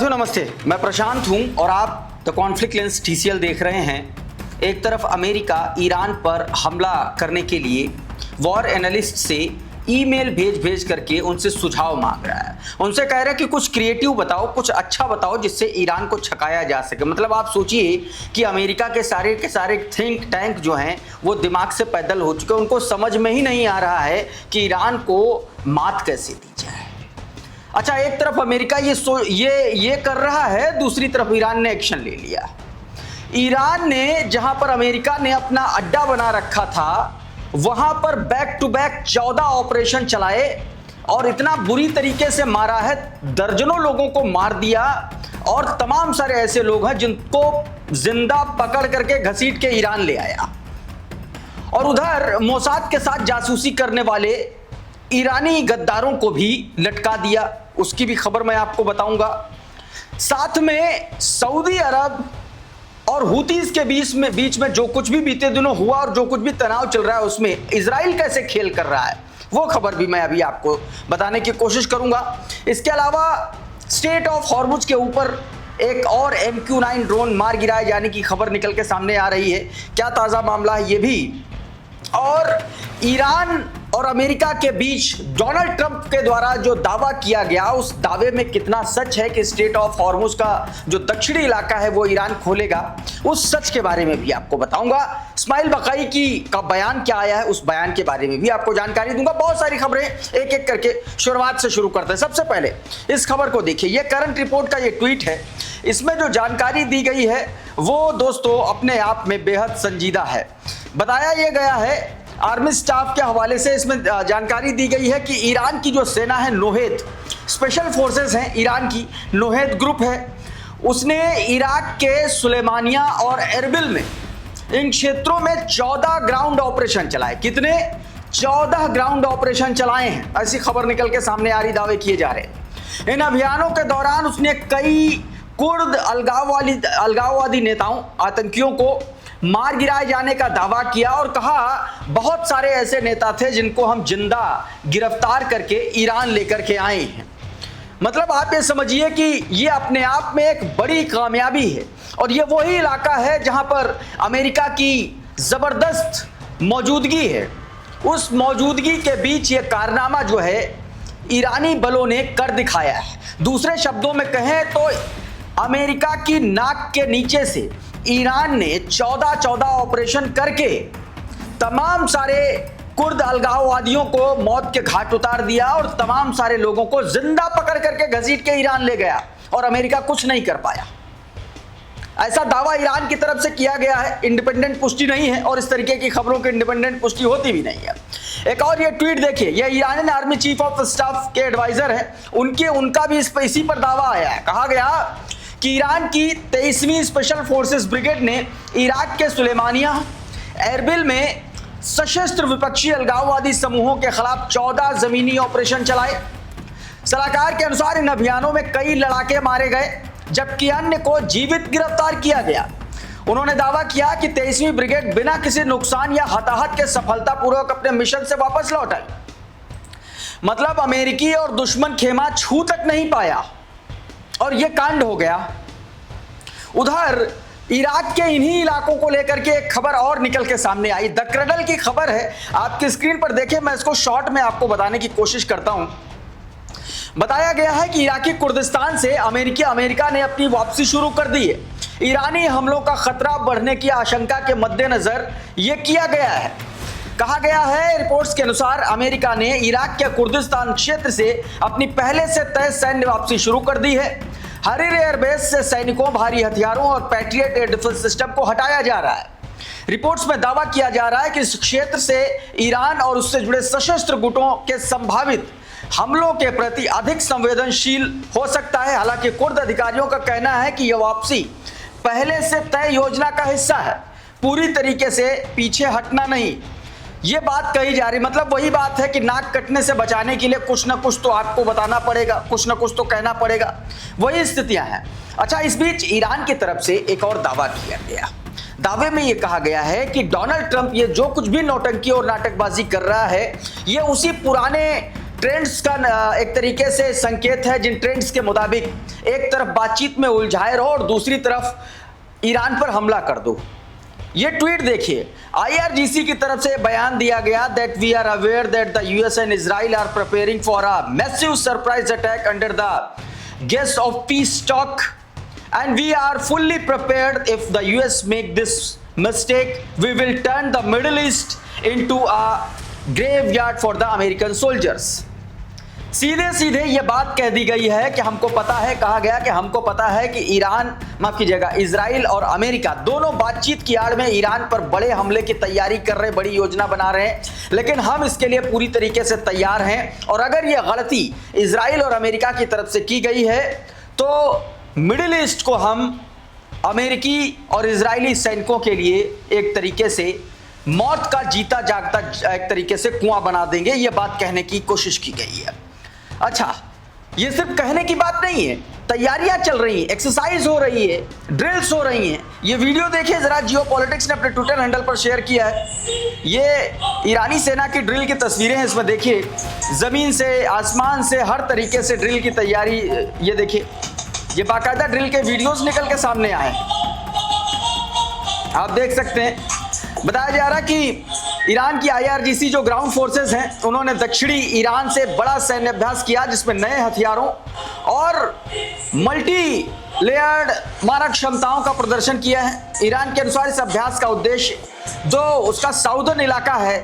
साथियों नमस्ते, मैं प्रशांत हूं और आप द कॉन्फ्लिक्ट लेंस TCL देख रहे हैं। एक तरफ अमेरिका ईरान पर हमला करने के लिए वॉर एनालिस्ट से ईमेल भेज करके उनसे सुझाव मांग रहा है। उनसे कह रहा है कि कुछ क्रिएटिव बताओ, कुछ अच्छा बताओ जिससे ईरान को छकाया जा सके। मतलब आप सोचिए कि अमेरिका के सारे थिंक टैंक जो हैं वो दिमाग से पैदल हो चुके हैं। उनको समझ में ही नहीं आ रहा है कि ईरान को मात कैसे दी जाए। अच्छा, एक तरफ अमेरिका ये कर रहा है, दूसरी तरफ ईरान ने एक्शन ले लिया। ईरान ने जहां पर अमेरिका ने अपना अड्डा बना रखा था वहां पर बैक टू बैक 14 ऑपरेशन चलाए और इतना बुरी तरीके से मारा है, दर्जनों लोगों को मार दिया और तमाम सारे ऐसे लोग हैं जिनको जिंदा पकड़ करके घसीट के ईरान ले आया। और उधर मोसाद के साथ जासूसी करने वाले ईरानी गद्दारों को भी लटका दिया, उसकी भी खबर मैं आपको बताऊंगा। साथ में सऊदी अरब और हुतीज के बीच में जो कुछ भी बीते दिनों हुआ और जो कुछ भी तनाव चल रहा है उसमें इजराइल कैसे खेल कर रहा है वो खबर भी मैं अभी आपको बताने की कोशिश करूंगा। इसके अलावा स्ट्रेट ऑफ हॉर्मुज के ऊपर एक और MQ-9 ड्रोन मार गिराए जाने की खबर निकल के सामने आ रही है। क्या ताज़ा मामला है ये भी। और ईरान और अमेरिका के बीच डोनाल्ड ट्रंप के द्वारा जो दावा किया गया उस दावे में कितना सच है कि स्ट्रेट ऑफ हॉर्मुज का जो दक्षिणी इलाका है वो ईरान खोलेगा, उस सच के बारे में भी आपको बताऊंगा। इस्माइल बकाई का बयान क्या आया है उस बयान के बारे में भी आपको जानकारी दूंगा। बहुत सारी खबरें एक एक करके शुरुआत से शुरू करते हैं। सबसे पहले इस खबर को देखिए, ये करंट रिपोर्ट का ये ट्वीट है। इसमें जो जानकारी दी गई है वो दोस्तों अपने आप में बेहद संजीदा है। बताया यह गया है आर्मी स्टाफ के हवाले से, इसमें जानकारी दी गई है कि ईरान की जो सेना है, नोहेद स्पेशल फोर्सेस हैं ईरान की, नोहेद ग्रुप है, उसने इराक के सुलेमानिया और एरबिल में इन क्षेत्रों में 14 ग्राउंड ऑपरेशन चलाए। कितने? 14 ग्राउंड ऑपरेशन चलाए हैं, ऐसी खबर निकल के सामने आ रही, दावे किए जा रहे हैं। इन अभियानों के दौरान उसने कई कुर्द अलगाववादी नेताओं, आतंकियों को मार गिराए जाने का दावा किया और कहा बहुत सारे ऐसे नेता थे जिनको हम जिंदा गिरफ्तार करके ईरान लेकर के आए हैं। मतलब आप ये समझिए कि ये अपने आप में एक बड़ी कामयाबी है और ये वही इलाका है जहां पर अमेरिका की जबरदस्त मौजूदगी है। उस मौजूदगी के बीच ये कारनामा जो है ईरानी बलों ने कर दिखाया है। दूसरे शब्दों में कहें तो अमेरिका की नाक के नीचे से ईरान ने 14 ऑपरेशन करके तमाम सारे कुर्द अलगाववादियों को मौत के घाट उतार दिया और तमाम सारे लोगों को जिंदा पकड़ करके घसीट के ईरान ले गया और अमेरिका कुछ नहीं कर पाया। ऐसा दावा ईरान की तरफ से किया गया है, इंडिपेंडेंट पुष्टि नहीं है और इस तरीके की खबरों की इंडिपेंडेंट पुष्टि होती भी नहीं है। एक और ये ट्वीट देखिए, ये ईरानी आर्मी चीफ ऑफ स्टाफ के एडवाइजर है, उनका भी इसी पर दावा आया है। कहा गया कि ईरान की 23वीं स्पेशल फोर्सेस ब्रिगेड ने इराक के सुलेमानिया, एरबिल में सशस्त्र विपक्षी अलगाववादी समूहों के खिलाफ 14 जमीनी ऑपरेशन चलाए। सलाहकार के अनुसार इन अभियानों में कई लड़ाके मारे गए जबकि अन्य को जीवित गिरफ्तार किया गया। उन्होंने दावा किया कि 23वीं ब्रिगेड बिना किसी नुकसान या हताहत के सफलतापूर्वक अपने मिशन से वापस लौट आई। मतलब अमेरिकी और दुश्मन खेमा छू तक नहीं पाया और यह कांड हो गया। उधर इराक के इन्हीं इलाकों को लेकर के एक खबर और निकल के सामने आई। द क्रडल की खबर है, आपकी स्क्रीन पर देखें, मैं इसको शॉर्ट में आपको बताने की कोशिश करता हूं। बताया गया है कि इराकी कुर्दिस्तान से अमेरिका ने अपनी वापसी शुरू कर दी है। ईरानी हमलों का खतरा बढ़ने की आशंका के मद्देनजर यह किया गया है। कहा गया है रिपोर्ट्स के अनुसार अमेरिका ने इराक के कुर्दिस्तान क्षेत्र से अपनी पहले से तय सैन्य वापसी शुरू कर दी है। हरीर एयरबेस से सैनिकों, भारी हथियारों और पैट्रियट एयर डिफेंस सिस्टम को हटाया जा रहा है। रिपोर्ट्स में दावा किया जा रहा है कि इस क्षेत्र से ईरान और उससे जुड़े सशस्त्र गुटों के संभावित हमलों के प्रति अधिक संवेदनशील हो सकता है। हालांकि कुर्द अधिकारियों का कहना है कि यह वापसी पहले से तय योजना का हिस्सा है, पूरी तरीके से पीछे हटना नहीं। ये बात कही जा रही, मतलब वही बात है कि नाक कटने से बचाने के लिए कुछ ना कुछ तो आपको बताना पड़ेगा, कुछ ना कुछ तो कहना पड़ेगा, वही स्थितियां हैं। अच्छा, इस बीच ईरान की तरफ से एक और दावा किया गया। दावे में यह कहा गया है कि डोनाल्ड ट्रंप ये जो कुछ भी नौटंकी और नाटकबाजी कर रहा है ये उसी पुराने ट्रेंड्स का एक तरीके से संकेत है, जिन ट्रेंड्स के मुताबिक एक तरफ बातचीत में उलझाए रहो और दूसरी तरफ ईरान पर हमला कर दो। ये ट्वीट देखिए, IRGC की तरफ से बयान दिया गया that we are aware that the US and Israel are preparing for a massive surprise attack under the guess of peace talk and we are fully prepared if the US make this mistake. We will turn the Middle East into a graveyard for the American soldiers. सीधे सीधे ये बात कह दी गई है कि हमको पता है, कहा गया कि हमको पता है कि ईरान, माफ कीजिएगा, इजराइल और अमेरिका दोनों बातचीत की आड़ में ईरान पर बड़े हमले की तैयारी कर रहे हैं, बड़ी योजना बना रहे हैं, लेकिन हम इसके लिए पूरी तरीके से तैयार हैं। और अगर ये गलती इजराइल और अमेरिका की तरफ से की गई है तो मिडिल ईस्ट को हम अमेरिकी और इजरायली सैनिकों के लिए एक तरीके से मौत का जीता जागता एक तरीके से कुआं बना देंगे। ये बात कहने की कोशिश की गई है। अच्छा, ये सिर्फ कहने की बात नहीं है, तैयारियां चल रही हैं, एक्सरसाइज हो रही है, ड्रिल्स हो रही हैं। ये वीडियो देखिए जरा, जियोपॉलिटिक्स ने अपने ट्विटर हैंडल पर शेयर किया है। ये ईरानी सेना की ड्रिल की तस्वीरें हैं, इसमें देखिए जमीन से, आसमान से, हर तरीके से ड्रिल की तैयारी। ये देखिए, ये बाकायदा ड्रिल के वीडियोस निकल के सामने आए, आप देख सकते हैं। बताया जा रहा कि ईरान की IRGC जो ग्राउंड फोर्सेस हैं, उन्होंने दक्षिणी ईरान से बड़ा सैन्य अभ्यास किया जिसमें नए हथियारों और मल्टी लेयर्ड मारक क्षमताओं का प्रदर्शन किया है। ईरान के अनुसार इस अभ्यास का उद्देश्य जो उसका साउदर्न इलाका है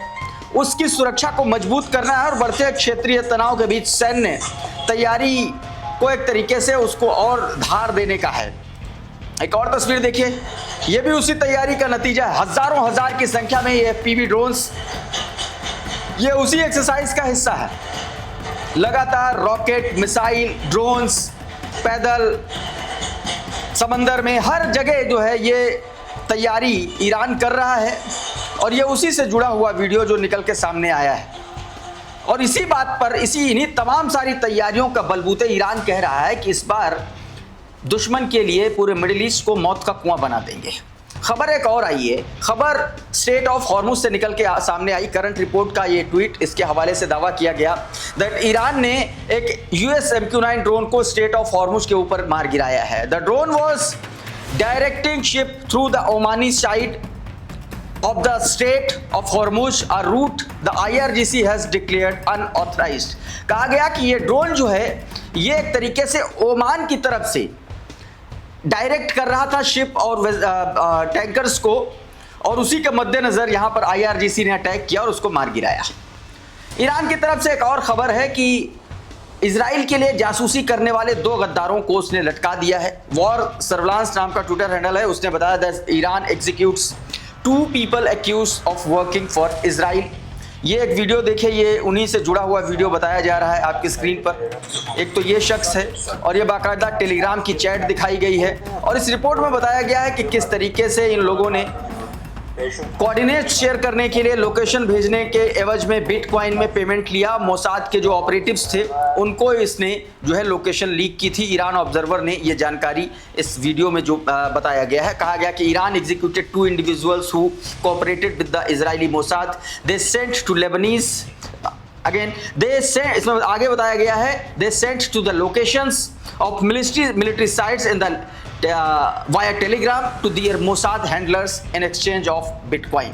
उसकी सुरक्षा को मजबूत करना है और बढ़ते क्षेत्रीय तनाव के बीच सैन्य तैयारी को एक तरीके से उसको और धार देने का है। एक और तस्वीर देखिए, ये भी उसी तैयारी का नतीजा है। हजारों हजार की संख्या में ये FPV ड्रोन्स, ये उसी एक्सरसाइज का हिस्सा है। लगातार रॉकेट, मिसाइल, ड्रोन्स, पैदल, समंदर में, हर जगह जो है ये तैयारी ईरान कर रहा है और ये उसी से जुड़ा हुआ वीडियो जो निकल के सामने आया है। और इसी बात पर, इन्हीं तमाम सारी तैयारियों का बलबूते ईरान कह रहा है कि इस बार दुश्मन के लिए पूरे मिडिल ईस्ट को मौत का कुआं बना देंगे। खबर एक और आई है, खबर स्ट्रेट ऑफ हॉर्मुज से निकल के सामने आई। करंट रिपोर्ट का ये ट्वीट, इसके हवाले से दावा किया गया दैट ईरान ने एक US MQ-9 ड्रोन को स्ट्रेट ऑफ हॉर्मुज के ऊपर मार गिराया है। The drone was directing ship through the Omani side of the Strait of Hormuz, a route the IRGC has declared unauthorized। कहा गया कि ये ड्रोन जो है ये एक तरीके से ओमान की तरफ से डायरेक्ट कर रहा था शिप और टैंकर्स को, और उसी के मद्देनजर यहां पर IRGC ने अटैक किया और उसको मार गिराया। ईरान की तरफ से एक और खबर है कि इजराइल के लिए जासूसी करने वाले 2 गद्दारों को उसने लटका दिया है। वॉर सर्विलांस नाम का ट्विटर हैंडल है, उसने बताया that Iran executes 2 people accused of working for Israel। ये एक वीडियो देखिए, ये उन्हीं से जुड़ा हुआ वीडियो बताया जा रहा है आपकी स्क्रीन पर। एक तो ये शख्स है और ये बाकायदा टेलीग्राम की चैट दिखाई गई है और इस रिपोर्ट में बताया गया है कि किस तरीके से इन लोगों ने कोऑर्डिनेट शेयर करने के लिए लोकेशन भेजने के एवज में बिटकॉइन में पेमेंट लिया। मोसाद के जो ऑपरेटिव्स थे उनको इसने जो है लोकेशन लीक की थी। ईरान ऑब्जर्वर ने ये जानकारी इस वीडियो में जो बताया गया है, कहा गया कि Iran executed 2 individuals who cooperated with the Israeli Mossad, they sent to Lebanese again, they sent, इसमें आगे बताया गया है, they sent to the locations of military sites in the via telegram to their Mossad handlers in exchange of Bitcoin।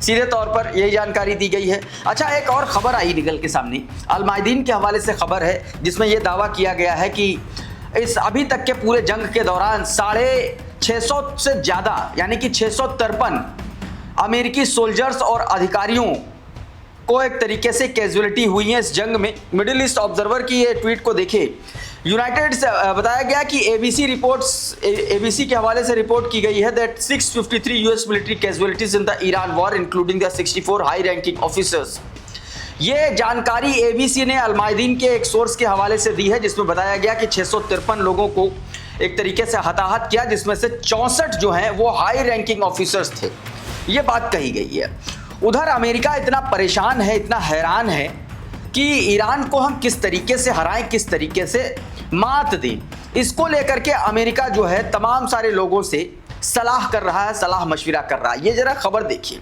सीधे तौर पर यही जानकारी दी गई है। अच्छा, एक और खबर आई निकल के सामने, अल मायदीन के हवाले से खबर है जिसमें यह दावा किया गया है कि इस अभी तक के पूरे जंग के दौरान 650 से ज़्यादा यानी कि 653 अमेरिकी सोल्जर्स और अधिकारियों को एक तरीके से कैजुअलिटी हुई है इस जंग में। मिडिल ईस्ट ऑब्जर्वर की ये ट्वीट को देखिए, यूनाइटेड से बताया गया कि ABC के हवाले से रिपोर्ट की गई है that 653 US military casualties in the Iran war including the 64 high ranking officers. ये जानकारी ABC ने अल मायदीन के एक सोर्स के हवाले से दी है जिसमें बताया गया कि 653 लोगों को एक तरीके से हताहत किया, जिसमें से 64 जो हैं वो हाई रैंकिंग ऑफिसर्स थे। ये बात कही गई है। उधर अमेरिका इतना परेशान है, इतना हैरान है कि ईरान को हम किस तरीके से हराएं, किस तरीके से मात दें, इसको लेकर के अमेरिका जो है तमाम सारे लोगों से सलाह कर रहा है, सलाह मशविरा कर रहा है। ये जरा खबर देखिए।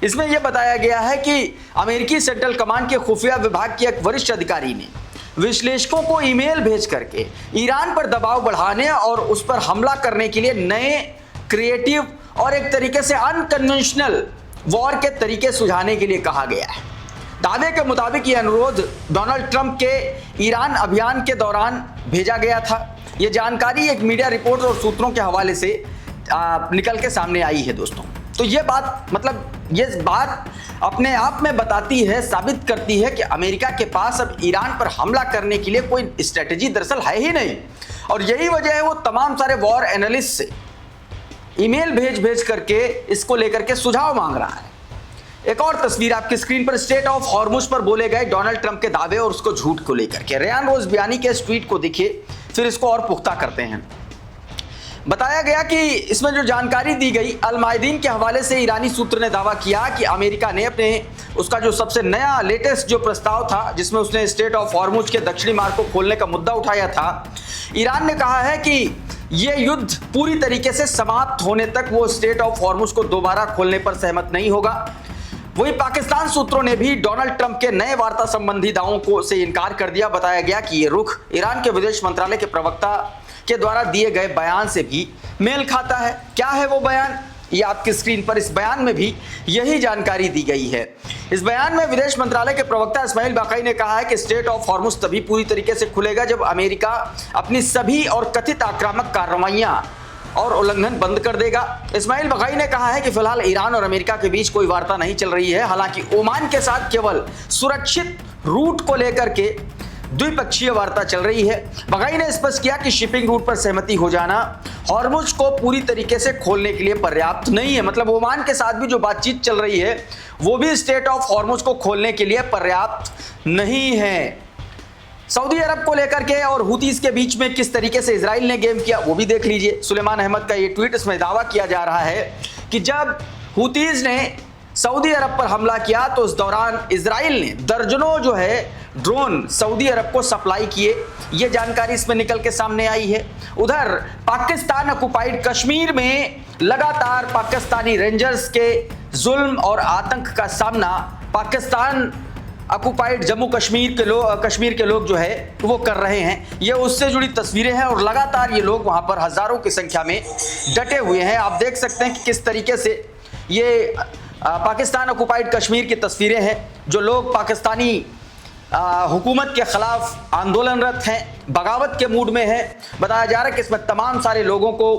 इसमें यह बताया गया है कि अमेरिकी सेंट्रल कमांड के खुफिया विभाग के एक वरिष्ठ अधिकारी ने विश्लेषकों को ईमेल भेज करके ईरान पर दबाव बढ़ाने और उस पर हमला करने के लिए नए क्रिएटिव और एक तरीके से अनकन्वेंशनल वॉर के तरीके सुझाने के लिए कहा गया है। दावे के मुताबिक यह अनुरोध डोनाल्ड ट्रंप के ईरान अभियान के दौरान भेजा गया था। यह जानकारी एक मीडिया रिपोर्ट और सूत्रों के हवाले से निकल के सामने आई है दोस्तों। तो ये बात अपने आप में बताती है, साबित करती है कि अमेरिका के पास अब ईरान पर हमला करने के लिए कोई स्ट्रेटजी दरअसल है ही नहीं। और यही वजह है वो तमाम सारे वॉर एनालिस्ट से ईमेल भेज करके इसको लेकर के सुझाव मांग रहा है। एक और तस्वीर आपकी स्क्रीन पर स्टेट ऑफ हॉर्मुज पर बोले गए डोनाल्ड ट्रंप के दावे और उसको झूठ को लेकर के। रेयान रोज़बियानी के इस ट्वीट को देखिए, फिर इसको और पुख्ता करते हैं। बताया गया कि इसमें जो जानकारी दी गई, अल मायदीन के हवाले से ईरानी सूत्र ने दावा किया कि अमेरिका ने उसका जो सबसे नया लेटेस्ट जो प्रस्ताव था, जिसमें उसने स्टेट ऑफ हॉर्मुज के दक्षिणी मार्ग को खोलने का मुद्दा उठाया था, ईरान ने कहा है कि ये युद्ध पूरी तरीके से समाप्त होने तक वो स्टेट ऑफ हॉर्मुज को दोबारा खोलने पर सहमत नहीं होगा। वही पाकिस्तान सूत्रों ने भी डोनाल्ड ट्रंप के नए वार्ता संबंधी दावों को से इनकार कर दिया। बताया गया कि ये रुख ईरान के विदेश मंत्रालय के प्रवक्ता के द्वारा दिए गए बयान से भी मेल खाता है। क्या है वो बयान, ये आपकी स्क्रीन पर, इस बयान में भी यही जानकारी दी गई है। इस बयान में विदेश मंत्रालय के प्रवक्ता इस्माइल बाकाई ने कहा है कि स्टेट ऑफ हॉर्मुज तभी पूरी तरीके से खुलेगा जब अमेरिका अपनी सभी और कथित आक्रामक कार्रवाइयां और उल्लंघन बंद कर देगा। इस्माइल बाकाई ने कहा है कि फिलहाल ईरान और अमेरिका के बीच कोई वार्ता नहीं चल रही है। हालांकि ओमान के साथ केवल सुरक्षित रूट को लेकर के द्विपक्षीय वार्ता चल रही है। बाकाई ने स्पष्ट किया कि शिपिंग रूट पर सहमति हो जाना हॉर्मुज को पूरी तरीके से खोलने के लिए पर्याप्त नहीं है। मतलब ओमान के साथ भी जो बातचीत चल रही है वो भी स्टेट ऑफ हॉर्मुज को खोलने के लिए पर्याप्त नहीं है। सऊदी अरब को लेकर के और हुतीज के बीच में किस तरीके से इजराइल ने गेम किया वो भी देख लीजिए। सुलेमान अहमद का ये ट्वीट, इसमें दावा किया जा रहा है कि जब हुतीज ने सऊदी अरब पर हमला किया तो उस दौरान इजराइल ने दर्जनों जो है ड्रोन सऊदी अरब को सप्लाई किए। ये जानकारी इसमें निकल के सामने आई है। उधर पाकिस्तान ऑक्युपाइड कश्मीर में लगातार पाकिस्तानी रेंजर्स के जुल्म और आतंक का सामना पाकिस्तान ऑक्युपाइड जम्मू कश्मीर के लोग जो है वो कर रहे हैं। ये उससे जुड़ी तस्वीरें हैं और लगातार ये लोग वहां पर हजारों की संख्या में डटे हुए हैं। आप देख सकते हैं कि किस तरीके से ये पाकिस्तान ऑक्युपाइड कश्मीर की तस्वीरें हैं। जो लोग पाकिस्तानी हुकूमत के खिलाफ आंदोलनरत हैं, बगावत के मूड में हैं। बताया जा रहा है कि इसमें तमाम सारे लोगों को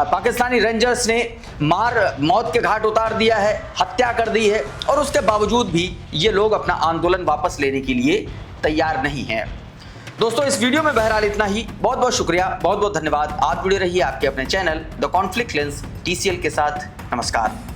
पाकिस्तानी रेंजर्स ने मौत के घाट उतार दिया है, हत्या कर दी है, और उसके बावजूद भी ये लोग अपना आंदोलन वापस लेने के लिए तैयार नहीं हैं। दोस्तों, इस वीडियो में बहरहाल इतना ही। बहुत बहुत शुक्रिया, बहुत बहुत धन्यवाद। आप जुड़े रहिए आपके अपने channel the conflict lens TCL के साथ। नमस्कार।